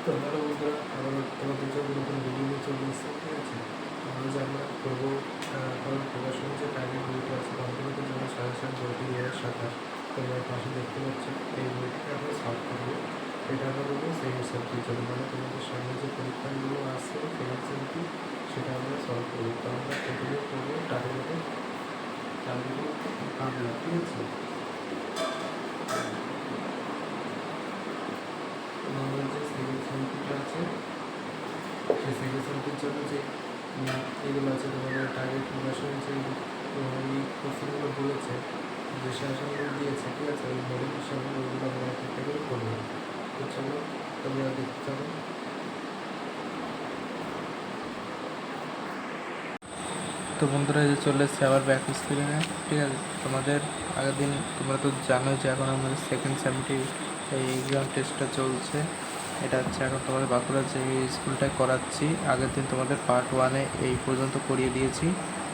তো হ্যালো বন্ধুরা, আবার তোমাদের জন্য নতুন ভিডিও নিয়ে চলে এসেছে। ঠিক আছে, আজ আমরা করবো কারণ প্রকাশনের যে টার্গেট বইটা আছে কম্পিউটারের জন্য সাজেশন বইটি 2027। তোমরা পাশে দেখতে পাচ্ছ এই বইটিকে আমরা সলভ করবো। এটা আমরা করবো সেকেন্ড সেমটির জন্য, মানে তোমাদের সামনে যে পরীক্ষাগুলো আসছে সেকেন্ড সেমটি সেটা আমরা সলভ করবো। তো আমরা প্রথমে করবো টার্গেটে বাংলা। ঠিক আছে, আমাদের যে সেকেন্ড সেমটিটা আছে সেই সেকেন্ড সেমটির জন্য যে এগুলো আছে তোমাদের টার্গেট প্রকাশনের যে এই কোশ্চেনগুলো বলেছে, যে সাজেশনগুলো দিয়েছে, ঠিক আছে, ওই মডেল হিসাবে ওইগুলো আমরা একটা করে করবো। তো চলো তোমরা দেখতে চাবো। তো বন্ধুরা, যে চলে এসছে আবার ব্যাক স্ক্রিনে। ঠিক আছে, তোমাদের আগের দিন তোমরা তো জানোই যে এখন আমাদের সেকেন্ড সেমটি এই এক্সাম টেস্টটা চলছে। এটা হচ্ছে এখন তোমাদের বাঁকুড়া যে স্কুলটায় করাচ্ছি। আগের দিন তোমাদের পার্ট 1-এ এই পর্যন্ত করিয়ে দিয়েছি,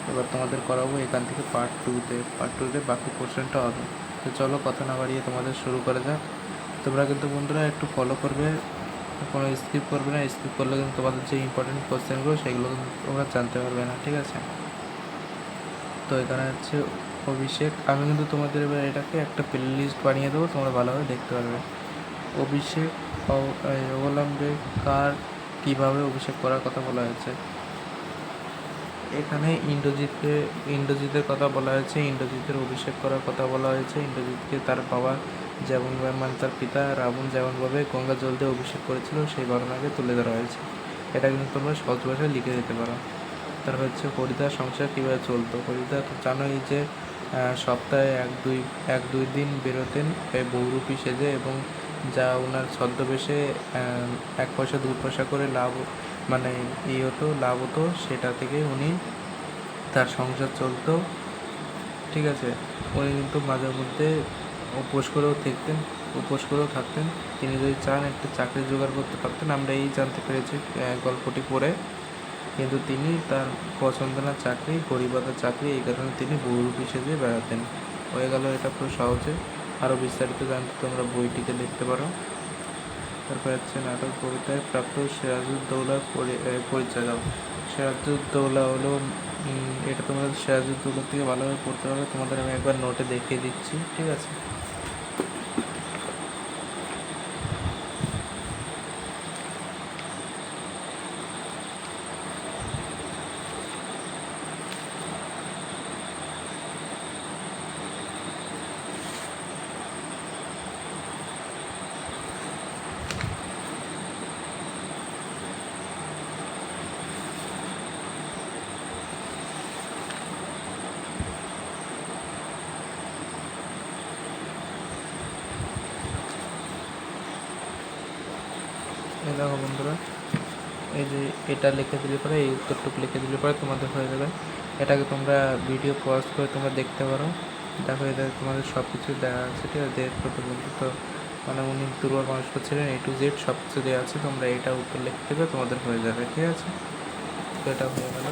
এবার তোমাদের করাবো এখান থেকে পার্ট 2-তে বাকি পোর্শনটা হবে। তো চলো কথা না বাড়িয়ে তোমাদের শুরু করা যাক। তোমরা কিন্তু বন্ধুরা একটু ফলো করবে, কোনো স্কিপ করবে না। স্কিপ করলে কিন্তু তোমাদের যে ইম্পর্টেন্ট কোশ্চেনগুলো সেগুলো কিন্তু তোমরা জানতে পারবে না। ঠিক আছে, তো এখানে হচ্ছে অভিষেক। আমি কিন্তু তোমাদের এবার এটাকে একটা প্লে লিস্ট বানিয়ে দেবো, তোমরা ভালোভাবে দেখতে পারবে। অভিষেক অবলম্বে কার কীভাবে অভিষেক করার কথা বলা হয়েছে। এখানে ইন্দ্রজিতের কথা বলা হয়েছে, ইন্দ্রজিতের অভিষেক করার কথা বলা হয়েছে। ইন্দ্রজিৎকে তার বাবা যেমনভাবে, মানে তার পিতা রাবণ যেমনভাবে গঙ্গা জল দিয়ে অভিষেক করেছিল সেই ঘটনাকে তুলে ধরা হয়েছে। এটা কিন্তু তোমরা সহজ ভাষায় লিখে দিতে পারো। তারপর হচ্ছে হরিদার সংসার কীভাবে চলতো। হরিদা তো জানোই যে সপ্তাহে এক দুই দিন বেরোতেন বহুরূপী সেজে, এবং যা ওনার ছদ্মবেশে 1 পয়সা 2 পয়সা করে লাভ, মানে লাভ হতো, সেটা থেকে উনি তার সংসার চলতো। ঠিক আছে, উনি কিন্তু মাঝে মধ্যে উপোস করেও থাকতেন। তিনি যদি চান একটা চাকরি জোগাড় করতে পারতেন, আমরা এই জানতে পেরেছি গল্পটি পড়ে। কিন্তু তিনি তার পছন্দ না চাকরি, গরিবাদার চাকরি, এই কারণে তিনি বহুরূপী সেজে বেড়াতেন। হয়ে গেল এটা পুরো সহজে। আরও বিস্তারিত জানতে তোমরা বইটিকে দেখতে পারো। তারপর হচ্ছে নাটক কবিতায় প্রাপ্ত সিরাজউদ্দৌলার পরিচয় দাও। সিরাজউদ্দৌলা হলো, এটা তোমরা সিরাজউদ্দৌলার থেকে ভালোভাবে পড়তে পারবে। তোমাদের আমি একবার নোটে দেখিয়ে দিচ্ছি। ঠিক আছে, এই দেখো বন্ধুরা, এই যে এটা লিখে দিলে পরে, এই উত্তরটুকু লিখে দিলে পরে তোমাদের হয়ে যাবে। এটাকে তোমরা ভিডিও পজ করে তোমরা দেখতে পারো। দেখো, এটা তোমাদের সব কিছু দেওয়া আছে। ঠিক আছে, দেড় কত বন্ধু তো, মানে উনি দুর্বল মানুষ ছিলেন, A to Z সব কিছু দেওয়া আছে। তোমরা এটা উত্তর লিখে দেবে, তোমাদের হয়ে যাবে। ঠিক আছে, তো এটা হয়ে গেল।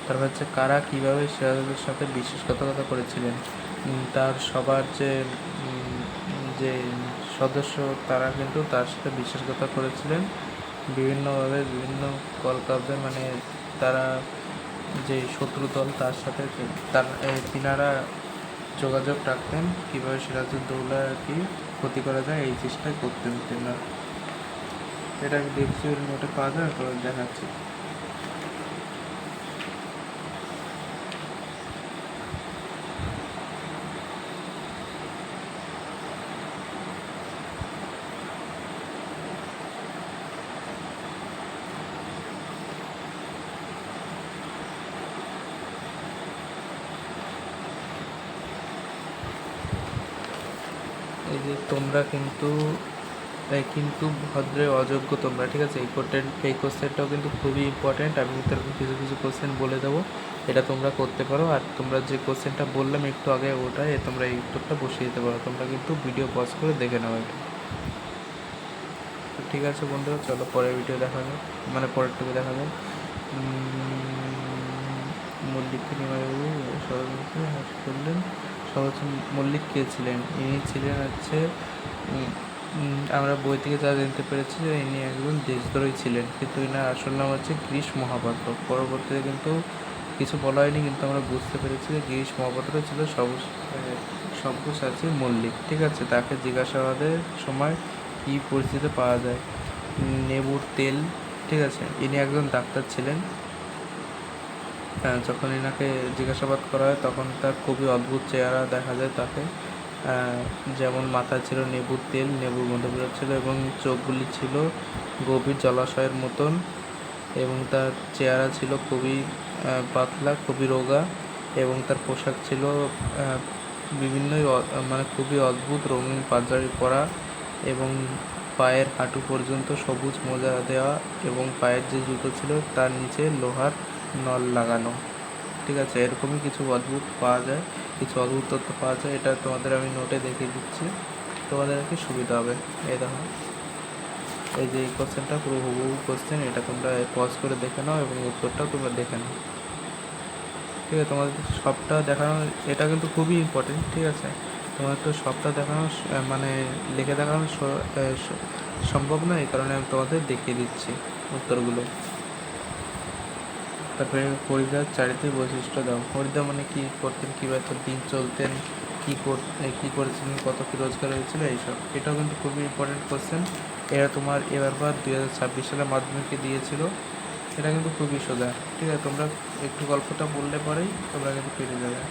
তারপর হচ্ছে কারা কীভাবে সিরাজের সাথে বিশ্বাসঘাতকতা করেছিলেন। তার সবার যে সদস্য, তারা কিন্তু তার সাথে বিশ্বাসঘাতকতা করেছিলেন বিভিন্নভাবে, বিভিন্ন কলকাতায়, মানে তারা যে শত্রু দল তার সাথে তিনারা যোগাযোগ রাখতেন কীভাবে সিরাজউদ্দৌলা কি ক্ষতি করা যায়, এই চেষ্টাই করতেন তিনারা। এটা আমি দেখছি ওর নোটে পাওয়া যায়, তো দেখাচ্ছি। এই যে তোমরা কিন্তু ভদ্রের অযোগ্য তোমরা। ঠিক আছে, এই কোশ্চেনটাও কিন্তু খুবই ইম্পর্ট্যান্ট। আমি তারপর কিছু কিছু কোশ্চেন বলে দেবো, এটা তোমরা করতে পারো। আর তোমরা যে কোশ্চেনটা বললাম একটু আগে, ওটাই তোমরা এই উত্তরটা বসিয়ে দিতে পারো। তোমরা কিন্তু ভিডিও পজ করে দেখে নাও এটা। তো ঠিক আছে বন্ধুরা, চলো পরের ভিডিও দেখা যাক, মানে পরেরটুকু দেখা যাক। মল্লিককে নিমাইবাবু ষড়যন্ত্রে হ্রাস করলেন। মল্লিক কে ছিলেন? ইনি ছিলেন হচ্ছে আমরা বই থেকে যা জানতে পেরেছি যে ইনি একজন দেশদ্রোহী ছিলেন, কিন্তু ইনার আসল নাম হচ্ছে গিরিশ মহাপাত্র। পরবর্তীতে কিন্তু কিছু বলা হয়নি, কিন্তু আমরা বুঝতে পেরেছি যে গিরিশ মহাপাত্র ছিল সব্যসাচী মল্লিক। ঠিক আছে, তাকে জিজ্ঞাসাবাদের সময় কী পরিস্থিতিতে পাওয়া যায়? নেবুর তেল। ঠিক আছে, ইনি একজন ডাক্তার ছিলেন। যখন এনাকে জিজ্ঞাসাবাদ করা হয় তখন তার খুবই অদ্ভুত চেহারা দেখা যায় তাকে। যেমন মাথায় ছিল নেবুর তেল, নেবুর মধ্যে বেরোচ্ছিল, এবং চোখগুলি ছিল গভীর জলাশয়ের মতন, এবং তার চেহারা ছিল খুবই পাতলা, খুবই রোগা, এবং তার পোশাক ছিল বিভিন্ন মানে খুবই অদ্ভুত রঙিন পাঞ্জাবি পরা, এবং পায়ের হাঁটু পর্যন্ত সবুজ মোজা দেওয়া, এবং পায়ের যে জুতো ছিল তার নিচে লোহার নল লাগানো। ঠিক আছে, এরকমই কিছু অদ্ভুত পাওয়া যায়, কিছু অদ্ভুত তথ্য পাওয়া যায়। এটা তোমাদের আমি নোটে দেখিয়ে দিচ্ছি, তোমাদের আর কি সুবিধা হবে। এই দেখো, এই যে এই কোশ্চেনটা পুরো হুবহু কোশ্চেন, এটা তোমরা পজ করে দেখে নাও এবং উত্তরটাও তোমরা দেখে নাও। ঠিক আছে, তোমাদের সবটা দেখানো এটা কিন্তু খুবই ইম্পর্টেন্ট। ঠিক আছে, তোমাদের তো সবটা দেখানো মানে লিখে দেখানো সম্ভব নয়, এই কারণে আমি তোমাদের দেখিয়ে দিচ্ছি উত্তরগুলো। তারপরে হরিদার চারিত্রিক বৈশিষ্ট্য দাও। হরিদা মানে কি করতেন, কীভাবে তার দিন চলতেন, কী করেছিলেন, কত কী রোজগার হয়েছিল, এইসব। এটাও কিন্তু খুবই ইম্পর্টেন্ট কোশ্চেন। এরা তোমার এবারবার 2026 সালে মাধ্যমিকে দিয়েছিল। এটা কিন্তু খুবই সোজা। ঠিক আছে, তোমরা একটু গল্পটা বললে পরেই তোমরা কিন্তু পেরে যাবে।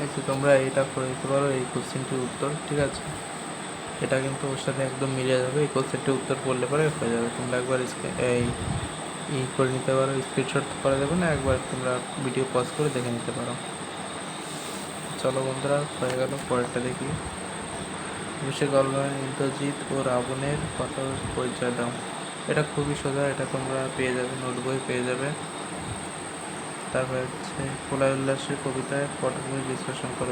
এই যে তোমরা এটা করে দিতে পারো, এই কোশ্চেনটির উত্তর। ঠিক আছে, এটা কিন্তু ওর সাথে একদম মিলে যাবে। এই কোশ্চেনটির উত্তর পড়লে পরে হয়ে যাবে। তোমরা একবার এই করে নিতে পারো, স্ক্রিনশট করা যাবে না, একবার তোমরা ভিডিও পজ করে দেখে নিতে পারো। চলো বন্ধুরা, হয়ে গেল। পরেরটা দেখি। অভিষেক অনলাইন ইন্দ্রজিৎ ও রাবণের কথা পরিচয় দাও। এটা খুবই সোজা, এটা তোমরা পেয়ে যাবে, নোট বই পেয়ে যাবে। তারপরে হচ্ছে প্রলয় উল্লাসের কবিতায় পটভূমি বিশ্লেষণ করো।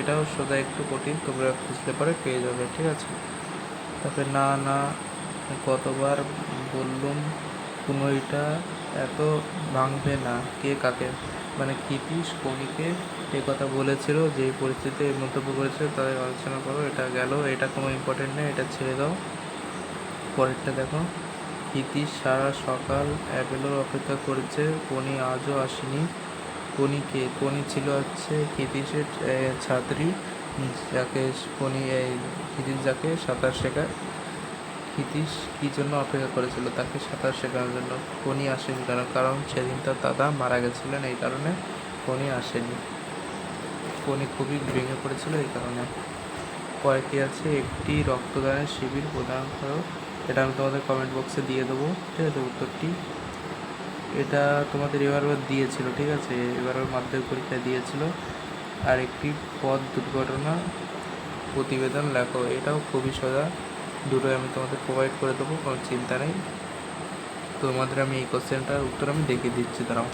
এটাও সোজা, একটু কঠিন, তোমরা খুঁজতে পারে পেয়ে যাবে। ঠিক আছে, তারপরে না না কতবার বললুম কুনোইটা এত ভাঙবে না, কে কাকে, মানে ক্ষিতীশ কোনিকে এই কথা বলেছিল, যে পরিস্থিতিতে মন্তব্য করেছিল তাদের আলোচনা করো। এটা গেল, এটা কোনো ইম্পর্টেন্ট নেই, এটা ছেড়ে দাও। পরেরটা দেখো। ক্ষিতীশ সারা সকাল অ্যাপেলোর অপেক্ষা করেছে, কোনি আজও আসেনি। কোনিকে, কোনি ছিল হচ্ছে ক্ষিতীশের ছাত্রী, যাকে ক্ষিতীশ যাকে সাঁতার শেখায়। ক্ষিতীশ কী জন্য অপেক্ষা করেছিল? তাকে সাঁতার শেখানোর জন্য। কোনি আসেনি কেন? কারণ সেদিন তার দাদা মারা গেছিলেন, এই কারণে কোনি আসেনি। কোনি খুবই ভেঙে পড়েছিল, এই কারণে। কয়েকটি আছে, একটি রক্তদানের শিবির প্রদান করো। এটা আমি তোমাদের কমেন্ট বক্সে দিয়ে দেবো। ঠিক আছে, উত্তরটি এটা তোমাদের এবারবার দিয়েছিল। ঠিক আছে, এবারবার মাধ্যমিক পরীক্ষায় দিয়েছিল। আর একটি পথ দুর্ঘটনা প্রতিবেদন লেখো। এটাও খুবই সোজা, দুটোই আমি তোমাদের প্রোভাইড করে দেবো, কোনো চিন্তা নেই। তোমাদের আমি এই কোশ্চেনটার উত্তর আমি দেখিয়ে দিচ্ছি, দাঁড়াও।